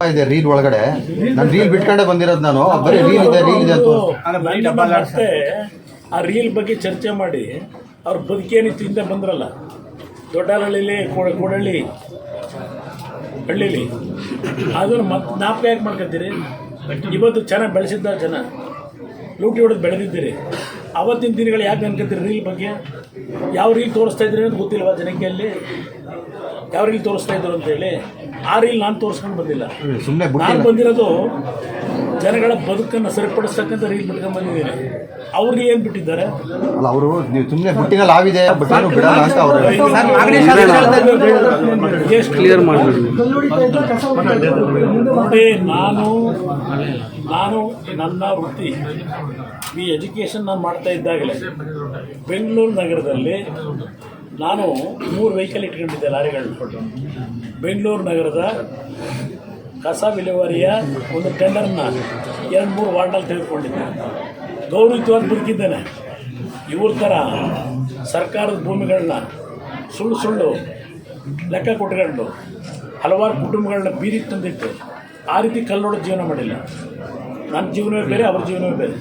ಇದೆ ರೀಲ್ ಒಳಗಡೆ ನಾನು ರೀಲ್ ಬಿಟ್ಕೊಂಡೆ ಬಂದಿರೋದು ನಾನು ಬರೀ ರೀಲ್ ಇದೆ ಅಂತ ಮತ್ತೆ ಆ ರೀಲ್ ಬಗ್ಗೆ ಚರ್ಚೆ ಮಾಡಿ ಅವ್ರ ಬದುಕೇನಿತ್ತು ಹಿಂದೆ ಬಂದ್ರಲ್ಲ ದೊಡ್ಡಹಳ್ಳಿಲಿ ಕೂಡಳ್ಳಿ ಹಳ್ಳಿಲಿ ಅದನ್ನು ಮತ್ತೆ ಜ್ಞಾಪಕ ಯಾಕೆ ಮಾಡ್ಕೊತೀರಿ? ಇವತ್ತು ಚೆನ್ನಾಗಿ ಬೆಳೆಸಿದ್ದ ಜನ ಲೂಟಿ ಹೊಡೆದು ಬೆಳೆದಿದ್ದೀರಿ. ಅವತ್ತಿನ ದಿನಗಳು ಯಾಕೆ ಅನ್ಕೊತೀರಿ? ರೀಲ್ ಬಗ್ಗೆ ಯಾವ ರೀಲ್ ತೋರಿಸ್ತಾ ಇದ್ರಿ ಅಂತ ಗೊತ್ತಿಲ್ವಾ ಜನಕ್ಕೆ? ಅಲ್ಲಿ ಯಾವ ರೀಲ್ ತೋರಿಸ್ತಾ ಇದ್ರು ಅಂತೇಳಿ ಆ ರೀಲ್ ನಾನು ತೋರಿಸ್ಕೊಂಡು ಬಂದಿಲ್ಲ. ನಾನು ಬಂದಿರೋದು ಜನಗಳ ಬದುಕನ್ನು ಸರಿಪಡಿಸ್ತಕ್ಕಂಥ ರೀಲ್ ಬಿಟ್ಕೊಂಡು ಬಂದಿದ್ದೀನಿ. ಅವ್ರಿಗೆ ಏನು ಬಿಟ್ಟಿದ್ದಾರೆ? ಅಲ್ಲ, ಅವರು ನೀವು ಸುಮ್ಮನೆ ಬುಟ್ಟಿನ ಲಾವಿದೆ ಬಿಡಲ್ಲ ಅಂತ ಅವರು ಕ್ಲಿಯರ್ ಮಾಡಿ. ನೋಡಿ, ನಾನು ನನ್ನ ವೃತ್ತಿ ಈ ಎಜುಕೇಷನ್ ನಾನು ಮಾಡ್ತಾ ಇದ್ದಾಗಲೇ ಬೆಂಗಳೂರು ನಗರದಲ್ಲಿ ನಾನು 3 ವೆಹಿಕಲ್ ಇಟ್ಕೊಂಡಿದ್ದೆ, ಲಾರಿಗಳು. ಬೆಂಗಳೂರು ನಗರದ ಕಸ ವಿಲೇವಾರಿಯ ಒಂದು ಟೆಂಡರ್ನ 2-3 ವಾರ್ಡಲ್ಲಿ ತೆಗೆದುಕೊಂಡಿದ್ದೆ. ಗೌರವಯುತವಾಗಿ ಬದುಕಿದ್ದೇನೆ. ಇವ್ರ ಥರ ಸರ್ಕಾರದ ಭೂಮಿಗಳನ್ನ ಸುಳ್ಳು ಲೆಕ್ಕ ಕೊಟ್ಕೊಂಡು ಹಲವಾರು ಕುಟುಂಬಗಳನ್ನ ಬೀದಿಗೆ ತಂದಿಟ್ಟು ಆ ರೀತಿ ಕಲ್ಲೊಡೆದು ಜೀವನ ಮಾಡಿಲ್ಲ. ನನ್ನ ಜೀವನವೇ ಬೇರೆ, ಅವ್ರ ಜೀವನವೇ ಬೇರೆ.